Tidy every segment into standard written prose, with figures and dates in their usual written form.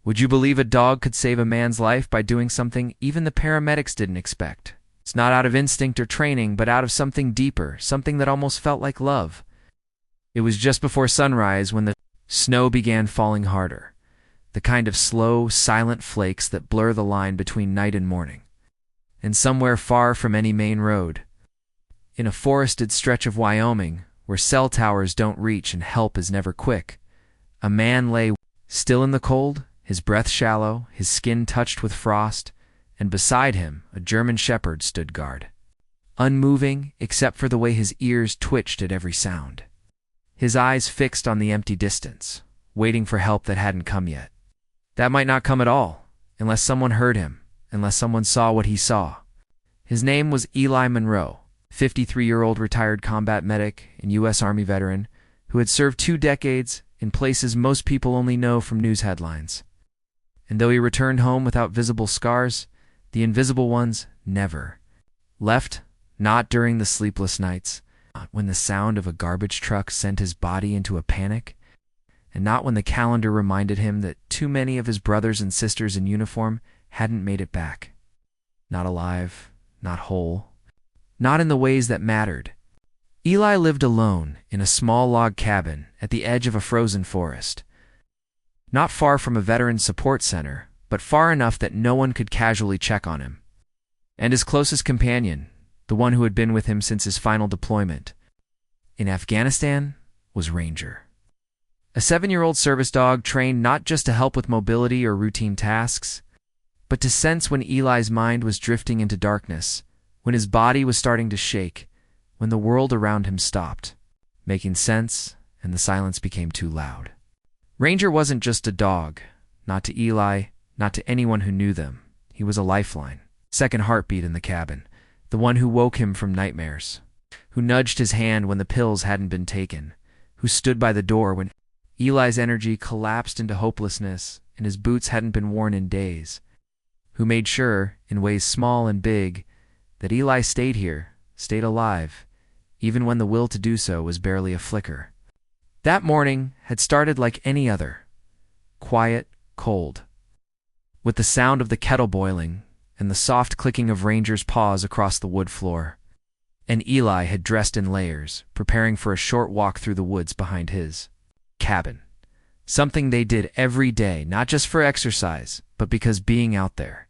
Would you believe a dog could save a man's life by doing something even the paramedics didn't expect? It's not out of instinct or training, but out of something deeper, something that almost felt like love. It was just before sunrise when the snow began falling harder, the kind of slow, silent flakes that blur the line between night and morning. And somewhere far from any main road, in a forested stretch of Wyoming, where cell towers don't reach and help is never quick, a man lay still in the cold, his breath shallow, his skin touched with frost, and beside him a German shepherd stood guard, unmoving except for the way his ears twitched at every sound, his eyes fixed on the empty distance, waiting for help that hadn't come yet. That might not come at all, unless someone heard him, unless someone saw what he saw. His name was Eli Monroe, 53-year-old retired combat medic and U.S. Army veteran who had served 2 decades in places most people only know from news headlines. And though he returned home without visible scars, the invisible ones never left, not during the sleepless nights, not when the sound of a garbage truck sent his body into a panic, and not when the calendar reminded him that too many of his brothers and sisters in uniform hadn't made it back. Not alive, not whole, not in the ways that mattered. Eli lived alone in a small log cabin at the edge of a frozen forest, not far from a veteran support center, but far enough that no one could casually check on him. And his closest companion, the one who had been with him since his final deployment in Afghanistan, was Ranger. A 7-year-old service dog trained not just to help with mobility or routine tasks, but to sense when Eli's mind was drifting into darkness, when his body was starting to shake, when the world around him stopped making sense and the silence became too loud. Ranger wasn't just a dog, not to Eli, not to anyone who knew them. He was a lifeline, second heartbeat in the cabin, the one who woke him from nightmares, who nudged his hand when the pills hadn't been taken, who stood by the door when Eli's energy collapsed into hopelessness and his boots hadn't been worn in days, who made sure, in ways small and big, that Eli stayed here, stayed alive, even when the will to do so was barely a flicker. That morning had started like any other, quiet, cold, with the sound of the kettle boiling and the soft clicking of Ranger's paws across the wood floor. And Eli had dressed in layers, preparing for a short walk through the woods behind his cabin. Something they did every day, not just for exercise, but because being out there,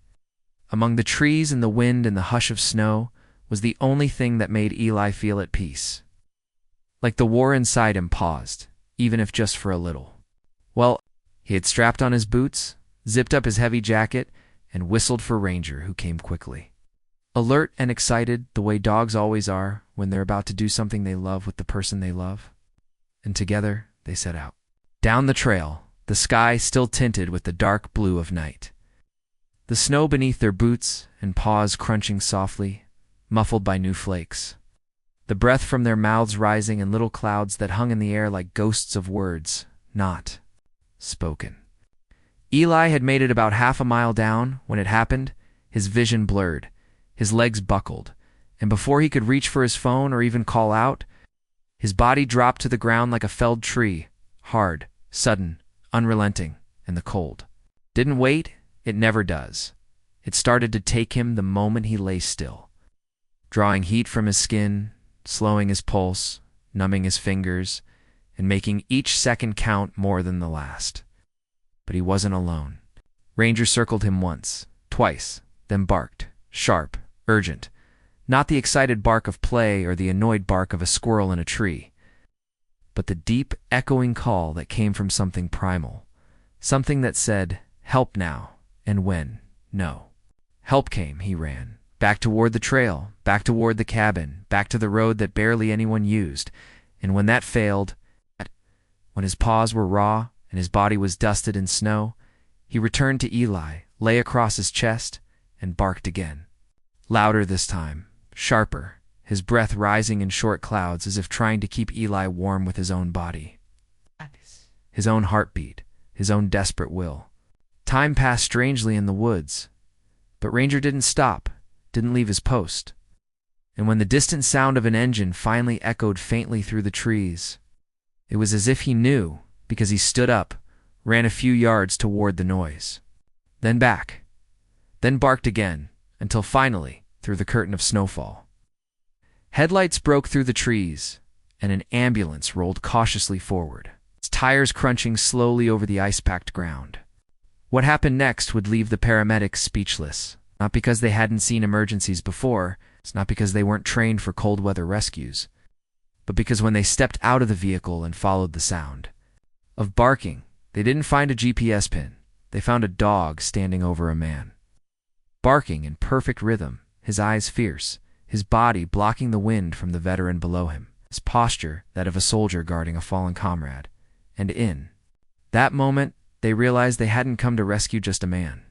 among the trees and the wind and the hush of snow, was the only thing that made Eli feel at peace. Like the war inside him paused, even if just for a little. Well, he had strapped on his boots, zipped up his heavy jacket, and whistled for Ranger, who came quickly. Alert and excited, the way dogs always are when they're about to do something they love with the person they love. And together, they set out. Down the trail, the sky still tinted with the dark blue of night. The snow beneath their boots and paws crunching softly, muffled by new flakes. The breath from their mouths rising in little clouds that hung in the air like ghosts of words, not spoken. Eli had made it about half a mile down when it happened. His vision blurred, his legs buckled, and before he could reach for his phone or even call out, his body dropped to the ground like a felled tree, hard, sudden, unrelenting, and the cold didn't wait. It never does. It started to take him the moment he lay still, drawing heat from his skin, slowing his pulse, numbing his fingers, and making each second count more than the last. But he wasn't alone. Ranger circled him once, twice, then barked, sharp, urgent, not the excited bark of play or the annoyed bark of a squirrel in a tree, but the deep, echoing call that came from something primal, something that said, "Help now," and when, no. Help came, he ran, back toward the trail, back toward the cabin, back to the road that barely anyone used, and when that failed, when his paws were raw and his body was dusted in snow, he returned to Eli, lay across his chest, and barked again. Louder this time, sharper, his breath rising in short clouds as if trying to keep Eli warm with his own body, his own heartbeat, his own desperate will. Time passed strangely in the woods, but Ranger didn't stop, didn't leave his post. And when the distant sound of an engine finally echoed faintly through the trees, it was as if he knew, because he stood up, ran a few yards toward the noise, then back, then barked again, until finally, through the curtain of snowfall. Headlights broke through the trees, and an ambulance rolled cautiously forward, its tires crunching slowly over the ice-packed ground. What happened next would leave the paramedics speechless, not because they hadn't seen emergencies before, it's not because they weren't trained for cold-weather rescues, but because when they stepped out of the vehicle and followed the sound of barking, they didn't find a GPS pin. They found a dog standing over a man, barking in perfect rhythm, his eyes fierce, his body blocking the wind from the veteran below him, his posture that of a soldier guarding a fallen comrade. And in that moment, they realized they hadn't come to rescue just a man.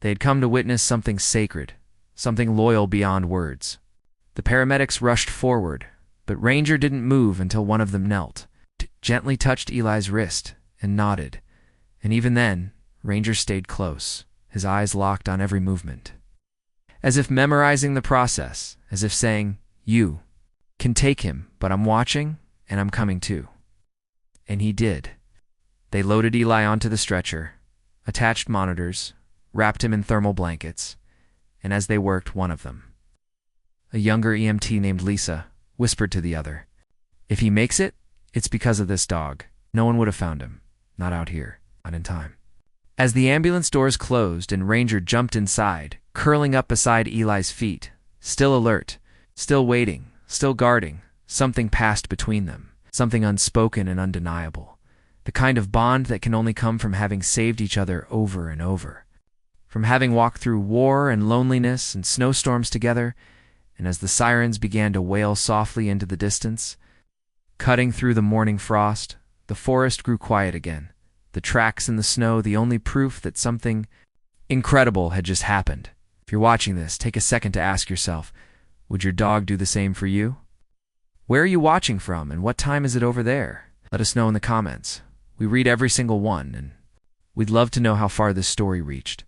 They had come to witness something sacred, something loyal beyond words. The paramedics rushed forward, but Ranger didn't move until one of them knelt, gently touched Eli's wrist, and nodded. And even then, Ranger stayed close, his eyes locked on every movement, as if memorizing the process, as if saying, "You can take him, but I'm watching, and I'm coming too." And he did. They loaded Eli onto the stretcher, attached monitors, wrapped him in thermal blankets, and as they worked, one of them, a younger EMT named Lisa, whispered to the other, "If he makes it, it's because of this dog. No one would have found him. Not out here. Not in time." As the ambulance doors closed and Ranger jumped inside, curling up beside Eli's feet, still alert, still waiting, still guarding, something passed between them, something unspoken and undeniable, the kind of bond that can only come from having saved each other over and over, from having walked through war and loneliness and snowstorms together. And as the sirens began to wail softly into the distance, cutting through the morning frost, the forest grew quiet again, the tracks in the snow the only proof that something incredible had just happened. If you're watching this, take a second to ask yourself, would your dog do the same for you? Where are you watching from, and what time is it over there? Let us know in the comments. We read every single one, and we'd love to know how far this story reached.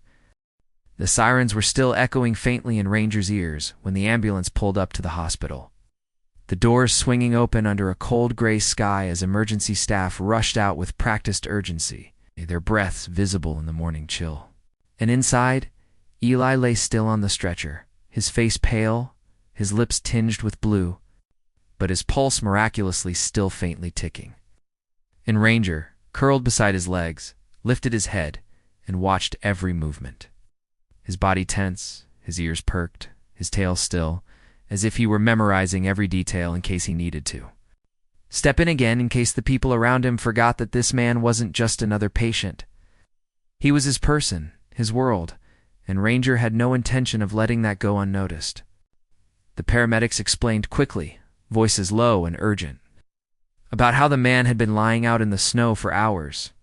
The sirens were still echoing faintly in Ranger's ears when the ambulance pulled up to the hospital, the doors swinging open under a cold gray sky as emergency staff rushed out with practiced urgency, their breaths visible in the morning chill. And inside, Eli lay still on the stretcher, his face pale, his lips tinged with blue, but his pulse miraculously still faintly ticking. And Ranger, curled beside his legs, lifted his head and watched every movement. His body tense, his ears perked, his tail still, as if he were memorizing every detail in case he needed to. Step in again in case the people around him forgot that this man wasn't just another patient. He was his person, his world, and Ranger had no intention of letting that go unnoticed. The paramedics explained quickly, voices low and urgent, about how the man had been lying out in the snow for hours,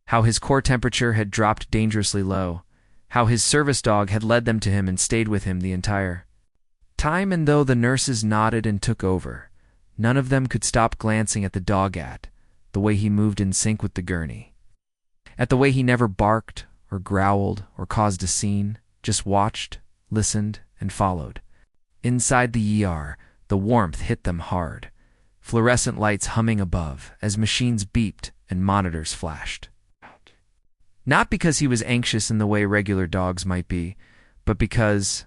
how his core temperature had dropped dangerously low, how his service dog had led them to him and stayed with him the entire time. And though the nurses nodded and took over, none of them could stop glancing at the dog, at the way he moved in sync with the gurney, at the way he never barked or growled or caused a scene, just watched, listened, and followed. Inside the ER, the warmth hit them hard, fluorescent lights humming above as machines beeped and monitors flashed. Not because he was anxious in the way regular dogs might be, but because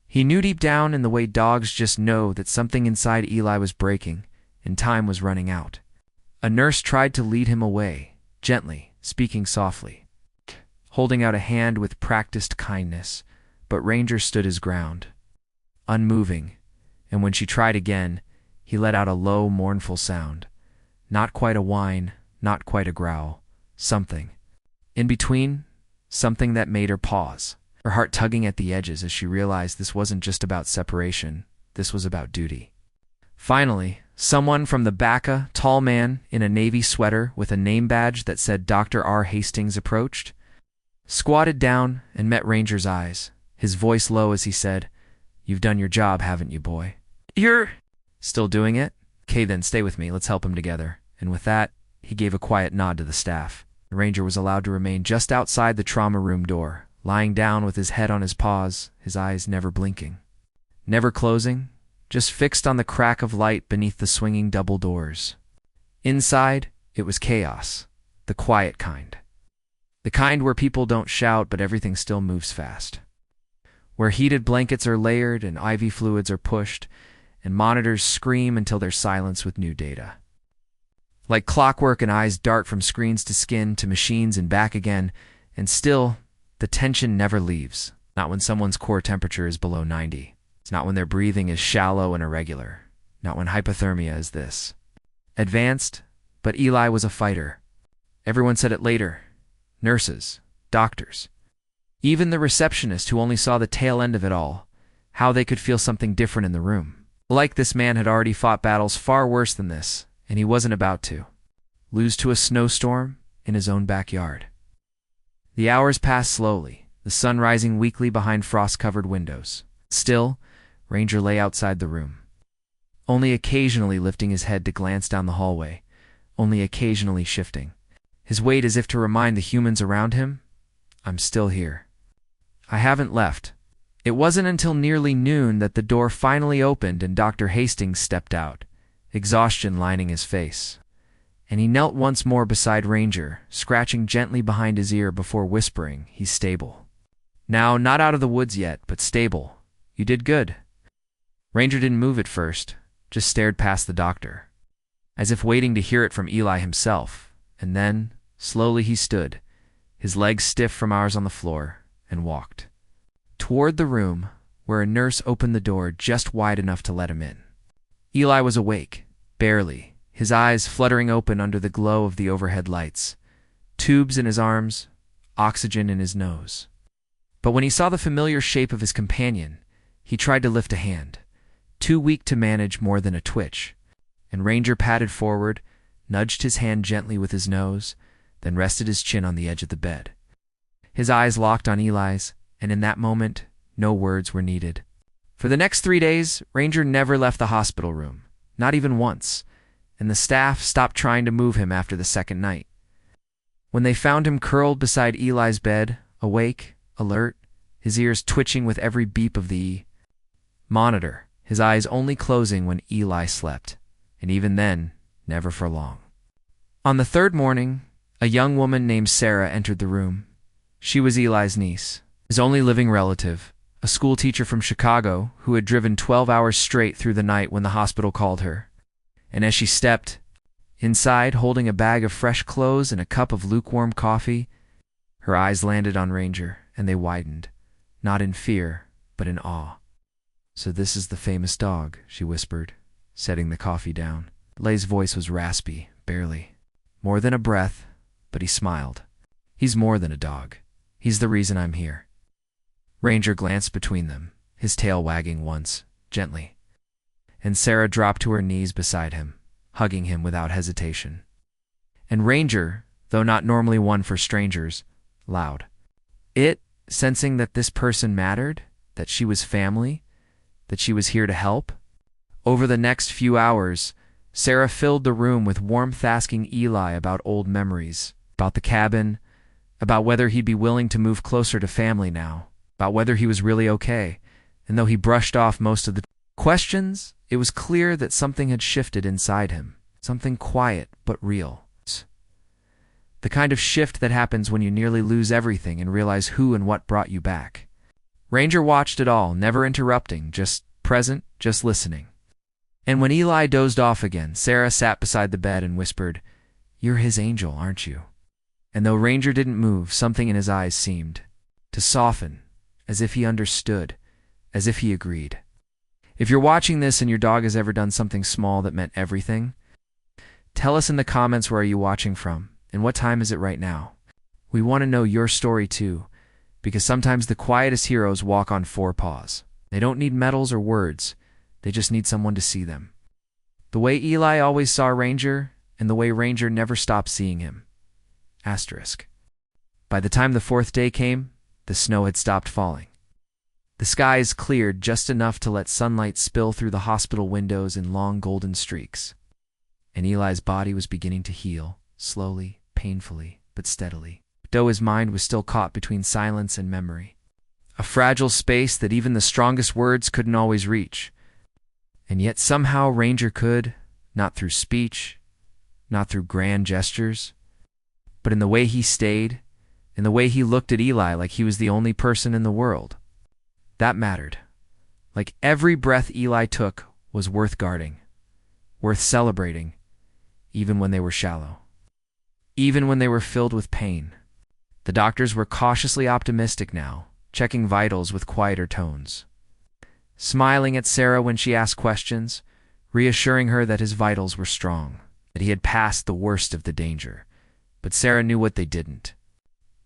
he knew deep down in the way dogs just know that something inside Eli was breaking and time was running out. A nurse tried to lead him away, gently, speaking softly, holding out a hand with practiced kindness, but Ranger stood his ground, unmoving, and when she tried again, he let out a low, mournful sound. Not quite a whine, not quite a growl, something. In between, something that made her pause, her heart tugging at the edges as she realized this wasn't just about separation, this was about duty. Finally, someone from the back, a tall man in a navy sweater with a name badge that said Dr. R. Hastings, approached, squatted down, and met Ranger's eyes, his voice low as he said, "You've done your job, haven't you, boy?" "You're still doing it? Okay, then stay with me, let's help him together." And with that, he gave a quiet nod to the staff. The Ranger was allowed to remain just outside the trauma room door, lying down with his head on his paws, his eyes never blinking, never closing, just fixed on the crack of light beneath the swinging double doors. Inside, it was chaos. the quiet kind. The kind where people don't shout but everything still moves fast. Where heated blankets are layered and IV fluids are pushed, and monitors scream until they're silenced with new data. Like clockwork, and eyes dart from screens to skin to machines and back again, and still, the tension never leaves. Not when someone's core temperature is below 90. It's not when their breathing is shallow and irregular. Not when hypothermia is this. Advanced, but Eli was a fighter. Everyone said it later. Nurses, doctors, even the receptionist who only saw the tail end of it all, how they could feel something different in the room. Like this man had already fought battles far worse than this, and he wasn't about to lose to a snowstorm in his own backyard. The hours passed slowly, the sun rising weakly behind frost-covered windows. Still, Ranger lay outside the room, only occasionally lifting his head to glance down the hallway, only occasionally shifting his weight as if to remind the humans around him, I'm still here. I haven't left. It wasn't until nearly noon that the door finally opened and Dr. Hastings stepped out, exhaustion lining his face. And he knelt once more beside Ranger, scratching gently behind his ear before whispering, he's stable. Now, not out of the woods yet, but stable. You did good. Ranger didn't move at first, just stared past the doctor, as if waiting to hear it from Eli himself, and then, slowly he stood, his legs stiff from hours on the floor, and walked toward the room where a nurse opened the door just wide enough to let him in. Eli was awake, barely, his eyes fluttering open under the glow of the overhead lights, tubes in his arms, oxygen in his nose. But when he saw the familiar shape of his companion, he tried to lift a hand, too weak to manage more than a twitch, and Ranger padded forward, nudged his hand gently with his nose, then rested his chin on the edge of the bed. His eyes locked on Eli's, and in that moment, no words were needed. For the next 3 days, Ranger never left the hospital room, not even once, and the staff stopped trying to move him after the second night. When they found him curled beside Eli's bed, awake, alert, his ears twitching with every beep of the monitor, his eyes only closing when Eli slept, and even then, never for long. On the third morning, a young woman named Sarah entered the room. She was Eli's niece, his only living relative, a school teacher from Chicago who had driven 12 hours straight through the night when the hospital called her. And as she stepped inside, holding a bag of fresh clothes and a cup of lukewarm coffee, her eyes landed on Ranger, and they widened, not in fear, but in awe. So this is the famous dog, she whispered, setting the coffee down. Lay's voice was raspy, barely. More than a breath, but he smiled. He's more than a dog. He's the reason I'm here. Ranger glanced between them, his tail wagging once, gently. And Sarah dropped to her knees beside him, hugging him without hesitation. And Ranger, though not normally one for strangers, loud. It, sensing that this person mattered, that she was family, that she was here to help. Over the next few hours, Sarah filled the room with warmth, asking Eli about old memories, about the cabin, about whether he'd be willing to move closer to family now, about whether he was really okay. And though he brushed off most of the questions, it was clear that something had shifted inside him, something quiet but real. The kind of shift that happens when you nearly lose everything and realize who and what brought you back. Ranger watched it all, never interrupting, just present, just listening. And when Eli dozed off again, Sarah sat beside the bed and whispered, "You're his angel, aren't you?" And though Ranger didn't move, something in his eyes seemed to soften, as if he understood, as if he agreed. If you're watching this and your dog has ever done something small that meant everything, tell us in the comments where are you watching from, and what time is it right now. We want to know your story too, because sometimes the quietest heroes walk on 4 paws. They don't need medals or words, they just need someone to see them. The way Eli always saw Ranger, and the way Ranger never stopped seeing him. Asterisk. By the time the 4th day came, the snow had stopped falling. The skies cleared just enough to let sunlight spill through the hospital windows in long golden streaks. And Eli's body was beginning to heal, slowly, painfully, but steadily, though his mind was still caught between silence and memory. A fragile space that even the strongest words couldn't always reach. And yet somehow Ranger could, not through speech, not through grand gestures, but in the way he stayed, in the way he looked at Eli like he was the only person in the world. That mattered. Like every breath Eli took was worth guarding, worth celebrating, even when they were shallow, even when they were filled with pain. The doctors were cautiously optimistic now, checking vitals with quieter tones, smiling at Sarah when she asked questions, reassuring her that his vitals were strong, that he had passed the worst of the danger. But Sarah knew what they didn't.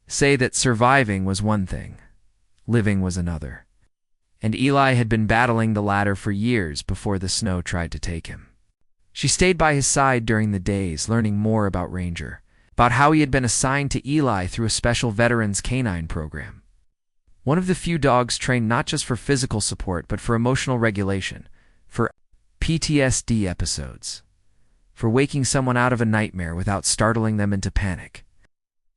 Say that surviving was one thing, living was another. And Eli had been battling the latter for years before the snow tried to take him. She stayed by his side during the days, learning more about Ranger, about how he had been assigned to Eli through a special veterans canine program. One of the few dogs trained not just for physical support, but for emotional regulation, for PTSD episodes, for waking someone out of a nightmare without startling them into panic,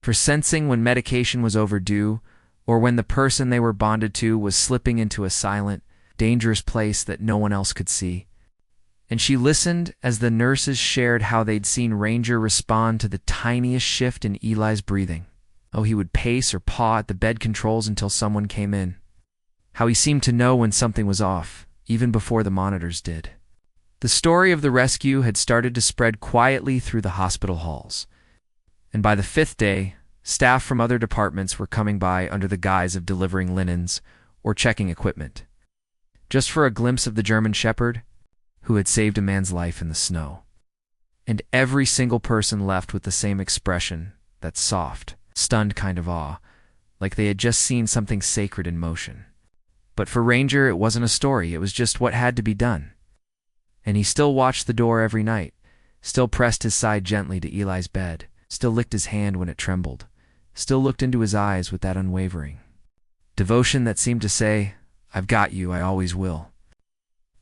for sensing when medication was overdue or when the person they were bonded to was slipping into a silent, dangerous place that no one else could see. And she listened as the nurses shared how they'd seen Ranger respond to the tiniest shift in Eli's breathing. Oh, he would pace or paw at the bed controls until someone came in. How he seemed to know when something was off, even before the monitors did. The story of the rescue had started to spread quietly through the hospital halls. And by the 5th day, staff from other departments were coming by under the guise of delivering linens or checking equipment, just for a glimpse of the German Shepherd who had saved a man's life in the snow. And every single person left with the same expression, that soft, stunned kind of awe, like they had just seen something sacred in motion. But for Ranger, it wasn't a story, it was just what had to be done. And he still watched the door every night, still pressed his side gently to Eli's bed, still licked his hand when it trembled, still looked into his eyes with that unwavering devotion that seemed to say, "I've got you, I always will."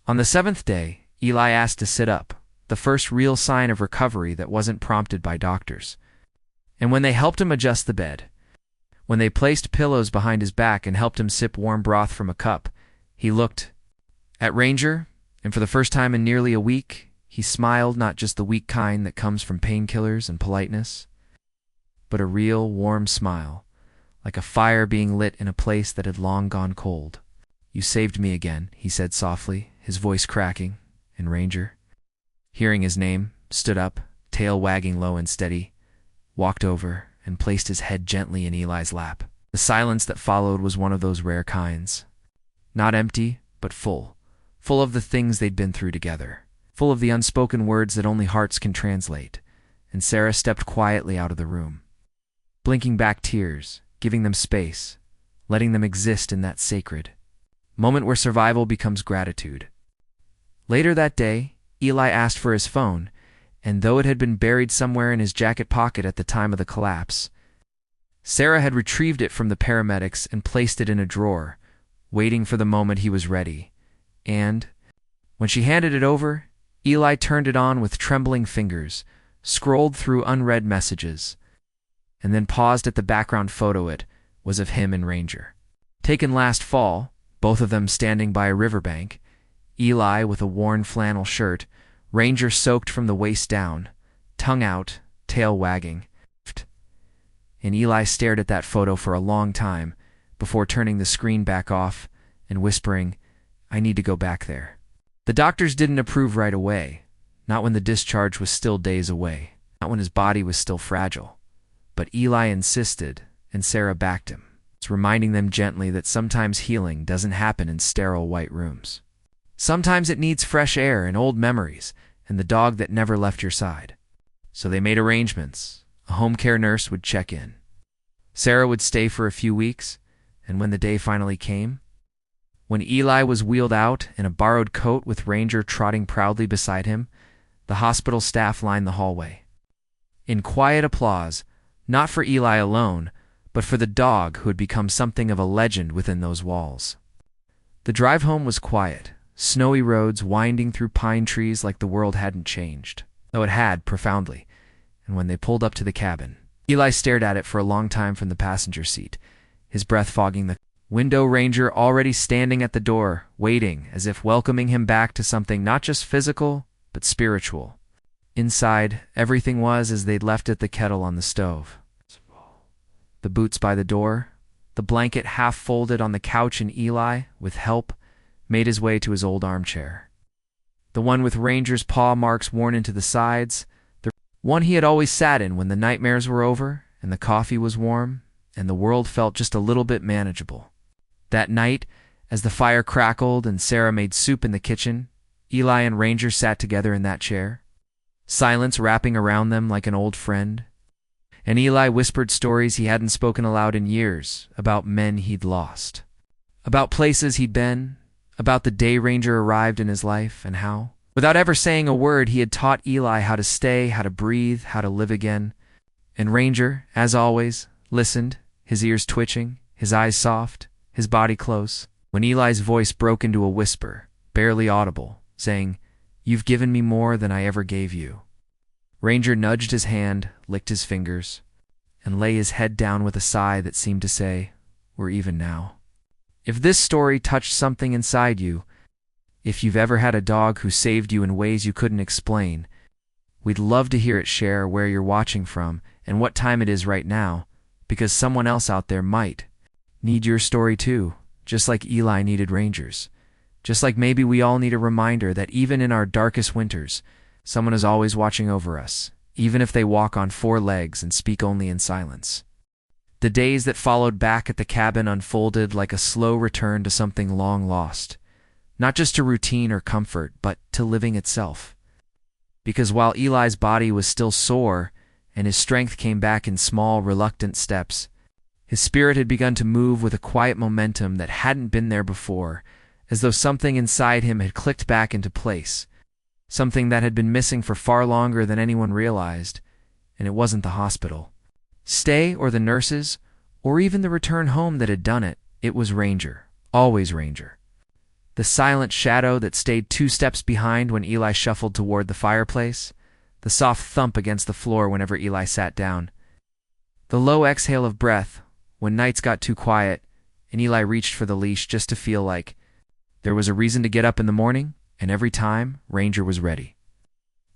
On the 7th day, Eli asked to sit up, the first real sign of recovery that wasn't prompted by doctors. And when they helped him adjust the bed, when they placed pillows behind his back and helped him sip warm broth from a cup, he looked at Ranger, and for the first time in nearly a week, he smiled, not just the weak kind that comes from painkillers and politeness, but a real, warm smile, like a fire being lit in a place that had long gone cold. "You saved me again," he said softly, his voice cracking, and Ranger, hearing his name, stood up, tail wagging low and steady, walked over, and placed his head gently in Eli's lap. The silence that followed was one of those rare kinds. Not empty, but full of the things they'd been through together, full of the unspoken words that only hearts can translate. And Sarah stepped quietly out of the room, blinking back tears, giving them space, letting them exist in that sacred moment where survival becomes gratitude. Later that day, Eli asked for his phone, and though it had been buried somewhere in his jacket pocket at the time of the collapse, Sarah had retrieved it from the paramedics and placed it in a drawer, waiting for the moment he was ready. And when she handed it over, Eli turned it on with trembling fingers, scrolled through unread messages, and then paused at the background photo. It was of him and Ranger, taken last fall, both of them standing by a riverbank, Eli with a worn flannel shirt, Ranger soaked from the waist down, tongue out, tail wagging. And Eli stared at that photo for a long time before turning the screen back off and whispering, "I need to go back there." The doctors didn't approve right away, not when the discharge was still days away, not when his body was still fragile. But Eli insisted, and Sarah backed him, reminding them gently that sometimes healing doesn't happen in sterile white rooms. Sometimes it needs fresh air and old memories and the dog that never left your side. So they made arrangements. A home care nurse would check in. Sarah would stay for a few weeks, and when the day finally came, when Eli was wheeled out in a borrowed coat with Ranger trotting proudly beside him, the hospital staff lined the hallway. In quiet applause, not for Eli alone, but for the dog who had become something of a legend within those walls. The drive home was quiet, snowy roads winding through pine trees like the world hadn't changed, though it had profoundly. And when they pulled up to the cabin, Eli stared at it for a long time from the passenger seat, his breath fogging the window. Ranger already standing at the door, waiting, as if welcoming him back to something not just physical, but spiritual. Inside, everything was as they'd left it, the kettle on the stove, the boots by the door, the blanket half folded on the couch, and Eli, with help, made his way to his old armchair. The one with Ranger's paw marks worn into the sides, the one he had always sat in when the nightmares were over and the coffee was warm and the world felt just a little bit manageable. That night, as the fire crackled and Sarah made soup in the kitchen, Eli and Ranger sat together in that chair, silence wrapping around them like an old friend. And Eli whispered stories he hadn't spoken aloud in years, about men he'd lost, about places he'd been, about the day Ranger arrived in his life, and how, without ever saying a word, he had taught Eli how to stay, how to breathe, how to live again. And Ranger, as always, listened, his ears twitching, his eyes soft, his body close, when Eli's voice broke into a whisper, barely audible, saying, "You've given me more than I ever gave you." Ranger nudged his hand, licked his fingers, and lay his head down with a sigh that seemed to say, "We're even now." If this story touched something inside you, if you've ever had a dog who saved you in ways you couldn't explain, we'd love to hear it. Share where you're watching from and what time it is right now, because someone else out there might need your story too, just like Eli needed Ranger's. Just like maybe we all need a reminder that even in our darkest winters, someone is always watching over us, even if they walk on four legs and speak only in silence. The days that followed back at the cabin unfolded like a slow return to something long lost, not just to routine or comfort, but to living itself. Because while Eli's body was still sore and his strength came back in small, reluctant steps, his spirit had begun to move with a quiet momentum that hadn't been there before, as though something inside him had clicked back into place, something that had been missing for far longer than anyone realized, and it wasn't the hospital stay or the nurses or even the return home that had done it. It was Ranger, always Ranger. The silent shadow that stayed 2 steps behind when Eli shuffled toward the fireplace, the soft thump against the floor whenever Eli sat down, the low exhale of breath when nights got too quiet and Eli reached for the leash just to feel like there was a reason to get up in the morning, and every time, Ranger was ready.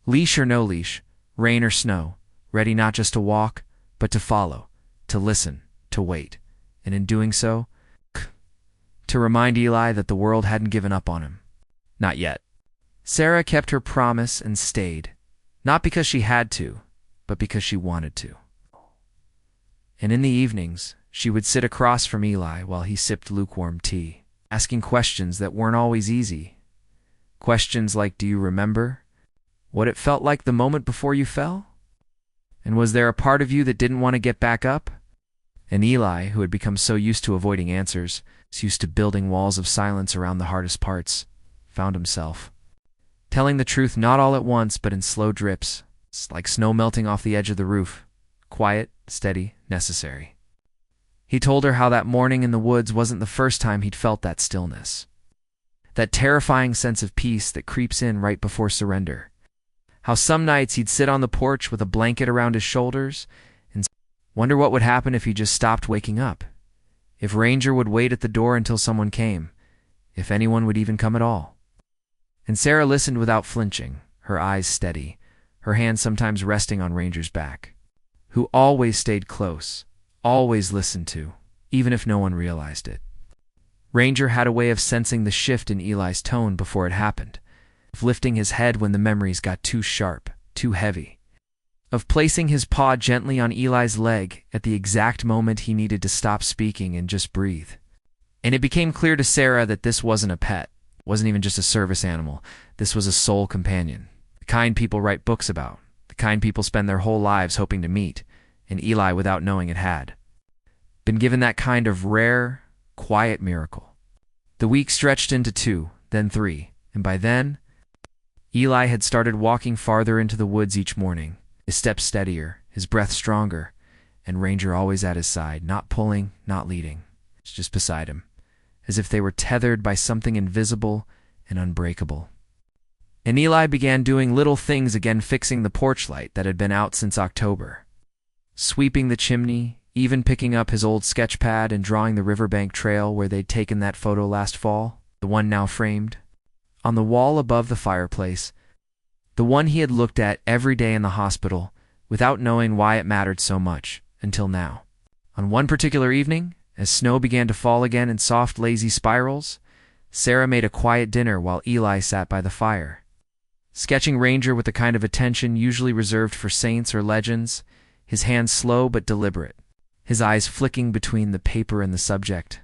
Leash or no leash, rain or snow, ready not just to walk, but to follow, to listen, to wait, and in doing so, to remind Eli that the world hadn't given up on him. Not yet. Sarah kept her promise and stayed, not because she had to, but because she wanted to. And in the evenings, she would sit across from Eli while he sipped lukewarm tea, asking questions that weren't always easy. Questions like, do you remember what it felt like the moment before you fell? And was there a part of you that didn't want to get back up? And Eli, who had become so used to avoiding answers, so used to building walls of silence around the hardest parts, found himself telling the truth not all at once, but in slow drips, like snow melting off the edge of the roof, quiet, steady, necessary. He told her how that morning in the woods wasn't the first time he'd felt that stillness, that terrifying sense of peace that creeps in right before surrender. How some nights he'd sit on the porch with a blanket around his shoulders and wonder what would happen if he just stopped waking up, if Ranger would wait at the door until someone came, if anyone would even come at all. And Sarah listened without flinching, her eyes steady, her hand sometimes resting on Ranger's back, who always stayed close, always listened to, even if no one realized it. Ranger had a way of sensing the shift in Eli's tone before it happened, of lifting his head when the memories got too sharp, too heavy, of placing his paw gently on Eli's leg at the exact moment he needed to stop speaking and just breathe. And it became clear to Sarah that this wasn't a pet, wasn't even just a service animal. This was a soul companion, the kind people write books about, the kind people spend their whole lives hoping to meet, and Eli, without knowing it, had been given that kind of rare, quiet miracle. The week stretched into 2, then 3, and by then, Eli had started walking farther into the woods each morning, his steps steadier, his breath stronger, and Ranger always at his side, not pulling, not leading, just beside him, as if they were tethered by something invisible and unbreakable. And Eli began doing little things again, fixing the porch light that had been out since October, sweeping the chimney, even picking up his old sketch pad and drawing the riverbank trail where they'd taken that photo last fall, the one now framed on the wall above the fireplace, the one he had looked at every day in the hospital without knowing why it mattered so much until now. On one particular evening, as snow began to fall again in soft, lazy spirals, Sarah made a quiet dinner while Eli sat by the fire. Sketching Ranger with the kind of attention usually reserved for saints or legends, his hands slow but deliberate, his eyes flicking between the paper and the subject,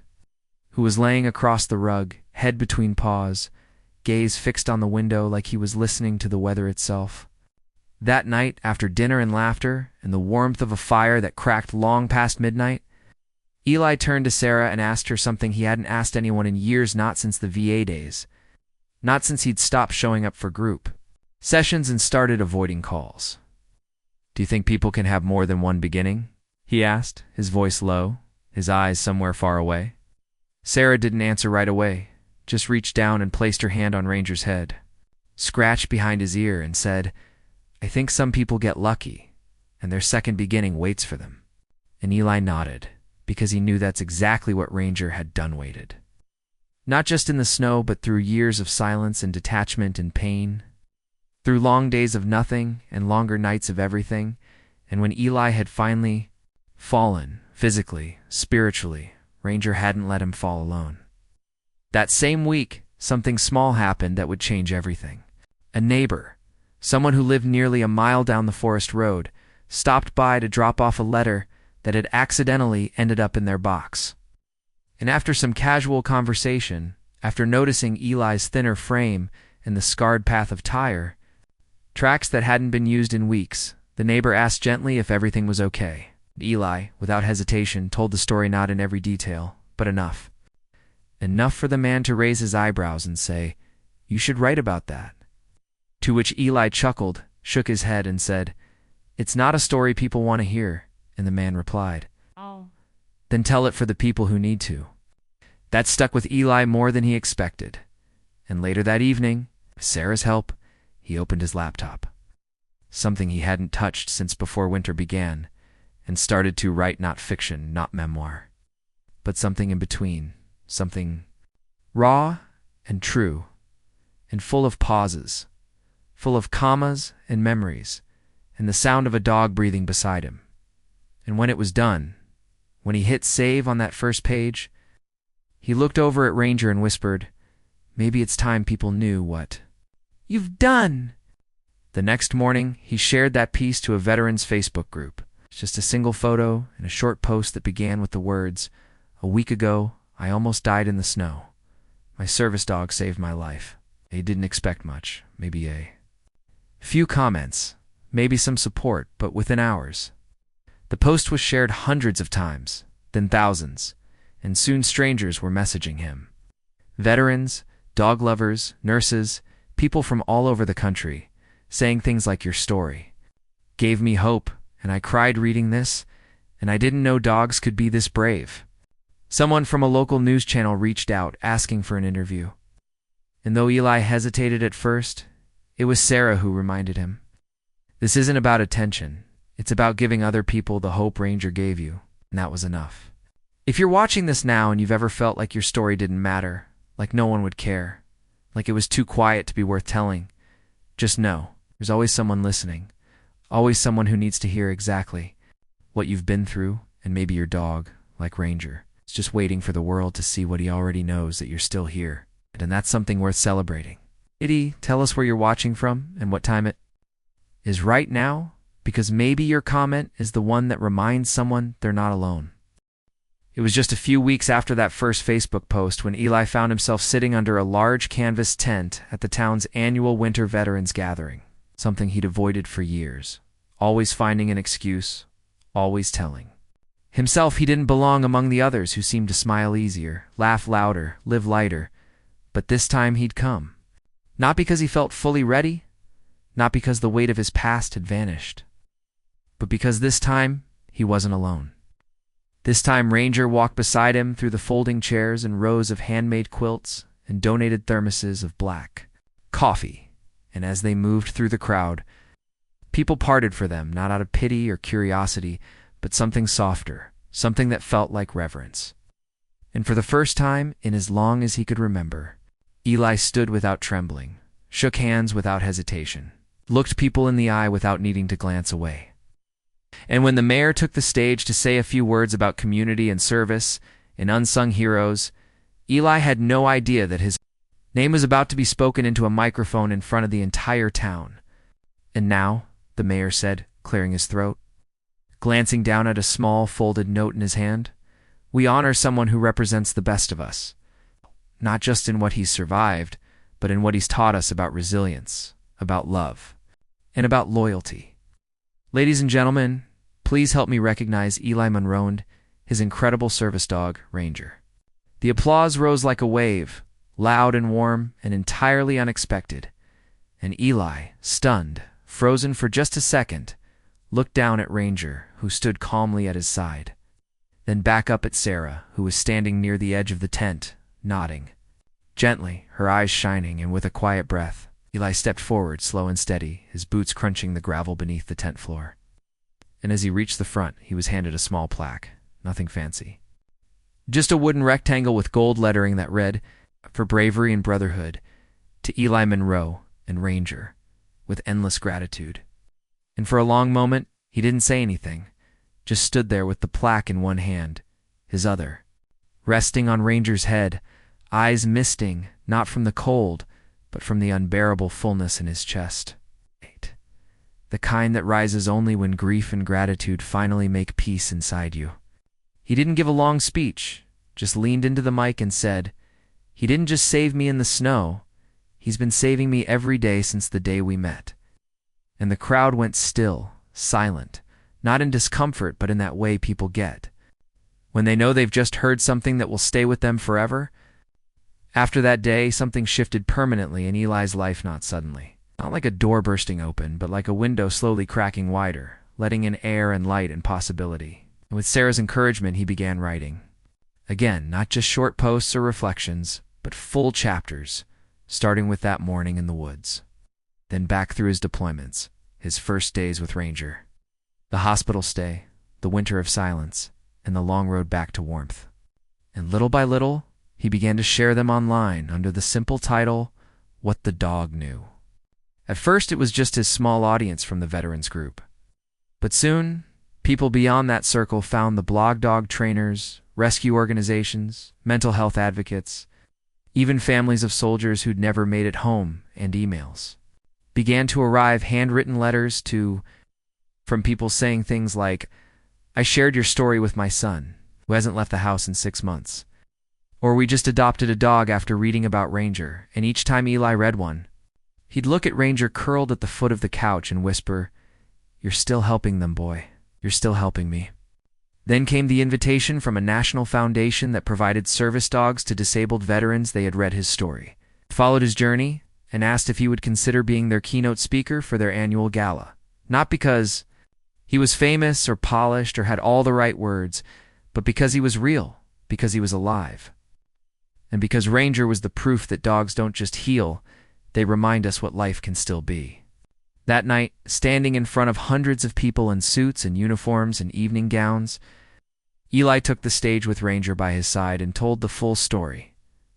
who was laying across the rug, head between paws, gaze fixed on the window like he was listening to the weather itself. That night, after dinner and laughter, and the warmth of a fire that cracked long past midnight, Eli turned to Sarah and asked her something he hadn't asked anyone in years, not since the VA days, not since he'd stopped showing up for group sessions and started avoiding calls. "Do you think people can have more than one beginning?" he asked, his voice low, his eyes somewhere far away. Sarah didn't answer right away, just reached down and placed her hand on Ranger's head, scratched behind his ear, and said, "I think some people get lucky, and their second beginning waits for them." And Eli nodded, because he knew that's exactly what Ranger had done waited. Not just in the snow, but through years of silence and detachment and pain, through long days of nothing and longer nights of everything, and when Eli had finally fallen, physically, spiritually, Ranger hadn't let him fall alone. That same week, something small happened that would change everything. A neighbor, someone who lived nearly a mile down the forest road, stopped by to drop off a letter that had accidentally ended up in their box. And after some casual conversation, after noticing Eli's thinner frame and the scarred path of tire, tracks that hadn't been used in weeks, the neighbor asked gently if everything was okay. Eli, without hesitation, told the story not in every detail, but enough. Enough for the man to raise his eyebrows and say, "You should write about that." To which Eli chuckled, shook his head, and said, "It's not a story people want to hear." And the man replied, Oh. "Then tell it for the people who need to." That stuck with Eli more than he expected. And later that evening, with Sarah's help, he opened his laptop, something he hadn't touched since before winter began, and started to write not fiction, not memoir, but something in between, something raw and true, and full of pauses, full of commas and memories, and the sound of a dog breathing beside him. And when it was done, when he hit save on that first page, he looked over at Ranger and whispered, "Maybe it's time people knew what you've done." The next morning, he shared that piece to a veterans Facebook group. Just a single photo and a short post that began with the words, "A week ago, I almost died in the snow. My service dog saved my life." They didn't expect much, maybe a few comments, maybe some support, but within hours. The post was shared hundreds of times, then thousands, and soon strangers were messaging him. Veterans, dog lovers, nurses, people from all over the country, saying things like, "Your story gave me hope, and I cried reading this, and I didn't know dogs could be this brave." Someone from a local news channel reached out, asking for an interview. And though Eli hesitated at first, it was Sarah who reminded him, "This isn't about attention. It's about giving other people the hope Ranger gave you," and that was enough. If you're watching this now and you've ever felt like your story didn't matter, like no one would care, like it was too quiet to be worth telling, just know there's always someone listening, always someone who needs to hear exactly what you've been through, and maybe your dog, like Ranger, is just waiting for the world to see what he already knows, that you're still here, and that's something worth celebrating. Itty, tell us where you're watching from and what time it is right now, because maybe your comment is the one that reminds someone they're not alone. It was just a few weeks after that first Facebook post when Eli found himself sitting under a large canvas tent at the town's annual Winter Veterans Gathering, something he'd avoided for years, always finding an excuse, always telling himself he didn't belong among the others who seemed to smile easier, laugh louder, live lighter. But this time he'd come. Not because he felt fully ready, not because the weight of his past had vanished, but because this time he wasn't alone. This time Ranger walked beside him through the folding chairs and rows of handmade quilts and donated thermoses of black coffee, and as they moved through the crowd, people parted for them, not out of pity or curiosity, but something softer, something that felt like reverence. And for the first time in as long as he could remember, Eli stood without trembling, shook hands without hesitation, looked people in the eye without needing to glance away. And when the mayor took the stage to say a few words about community and service and unsung heroes, Eli had no idea that his name was about to be spoken into a microphone in front of the entire town. "And now," the mayor said, clearing his throat, glancing down at a small folded note in his hand, "we honor someone who represents the best of us, not just in what he's survived, but in what he's taught us about resilience, about love, and about loyalty. Ladies and gentlemen, please help me recognize Eli Monroe and his incredible service dog, Ranger." The applause rose like a wave, loud and warm and entirely unexpected, and Eli, stunned, frozen for just a second, looked down at Ranger, who stood calmly at his side, then back up at Sarah, who was standing near the edge of the tent, nodding. Gently, her eyes shining, and with a quiet breath, Eli stepped forward, slow and steady, his boots crunching the gravel beneath the tent floor. And as he reached the front, he was handed a small plaque, nothing fancy. Just a wooden rectangle with gold lettering that read, "For bravery and brotherhood, to Eli Monroe and Ranger, with endless gratitude." And for a long moment, he didn't say anything, just stood there with the plaque in one hand, his other resting on Ranger's head, eyes misting, not from the cold, but from the unbearable fullness in his chest. The kind that rises only when grief and gratitude finally make peace inside you. He didn't give a long speech, just leaned into the mic and said, "He didn't just save me in the snow, he's been saving me every day since the day we met." And the crowd went still, silent, not in discomfort, but in that way people get when they know they've just heard something that will stay with them forever. After that day, something shifted permanently in Eli's life, not suddenly. Not like a door bursting open, but like a window slowly cracking wider, letting in air and light and possibility. And with Sarah's encouragement, he began writing. Again, not just short posts or reflections, but full chapters, starting with that morning in the woods. Then back through his deployments, his first days with Ranger, the hospital stay, the winter of silence, and the long road back to warmth. And little by little, he began to share them online under the simple title, "What the Dog Knew." At first, it was just his small audience from the veterans group. But soon, people beyond that circle found the blog dog trainers, rescue organizations, mental health advocates, even families of soldiers who'd never made it home, and emails. Began to arrive handwritten letters from people saying things like, "I shared your story with my son, who hasn't left the house in 6 months." Or, "We just adopted a dog after reading about Ranger," and each time Eli read one, he'd look at Ranger curled at the foot of the couch and whisper, "You're still helping them, boy. You're still helping me." Then came the invitation from a national foundation that provided service dogs to disabled veterans. They had read his story, followed his journey, and asked if he would consider being their keynote speaker for their annual gala. Not because he was famous or polished or had all the right words, but because he was real, because he was alive. And because Ranger was the proof that dogs don't just heal, they remind us what life can still be. That night, standing in front of hundreds of people in suits and uniforms and evening gowns, Eli took the stage with Ranger by his side and told the full story,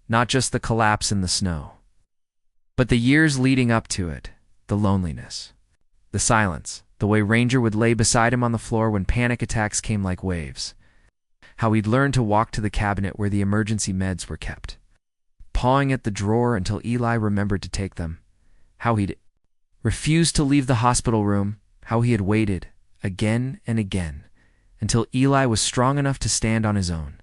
not just the collapse in the snow, but the years leading up to it, the loneliness, the silence, the way Ranger would lay beside him on the floor when panic attacks came like waves, how he'd learned to walk to the cabinet where the emergency meds were kept, pawing at the drawer until Eli remembered to take them, how he'd refused to leave the hospital room, how he had waited, again and again, until Eli was strong enough to stand on his own.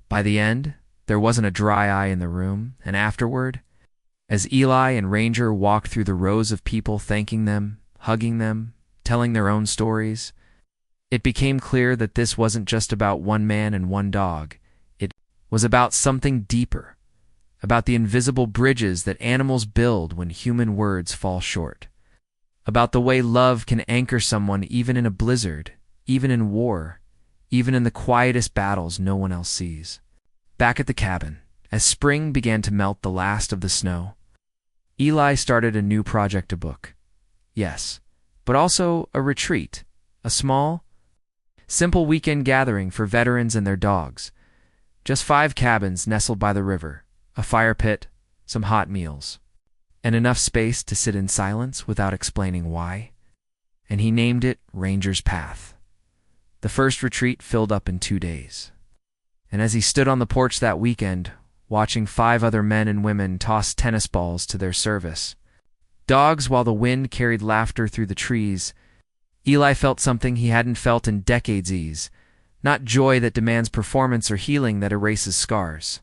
By the end, there wasn't a dry eye in the room, and afterward, as Eli and Ranger walked through the rows of people thanking them, hugging them, telling their own stories, it became clear that this wasn't just about one man and one dog. It was about something deeper, about the invisible bridges that animals build when human words fall short, about the way love can anchor someone even in a blizzard, even in war, even in the quietest battles no one else sees. Back at the cabin, as spring began to melt the last of the snow, Eli started a new project, a book. Yes, but also a retreat, a small, simple weekend gathering for veterans and their dogs. Just 5 cabins nestled by the river, a fire pit, some hot meals, and enough space to sit in silence without explaining why. And he named it Ranger's Path. The first retreat filled up in 2 days. And as he stood on the porch that weekend, watching 5 other men and women toss tennis balls to their service, dogs while the wind carried laughter through the trees, Eli felt something he hadn't felt in decades. Ease. Not joy that demands performance or healing that erases scars.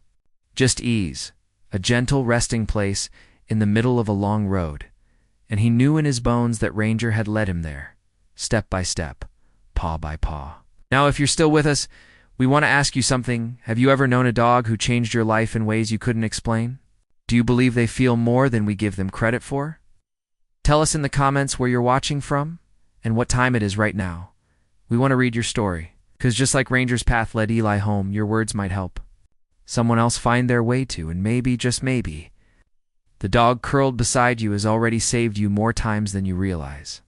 Just ease, a gentle resting place in the middle of a long road. And he knew in his bones that Ranger had led him there, step by step, paw by paw. Now, if you're still with us, we want to ask you something. Have you ever known a dog who changed your life in ways you couldn't explain? Do you believe they feel more than we give them credit for? Tell us in the comments where you're watching from and what time it is right now. We want to read your story, because just like Ranger's path led Eli home, your words might help someone else find their way to, and maybe, just maybe, the dog curled beside you has already saved you more times than you realize.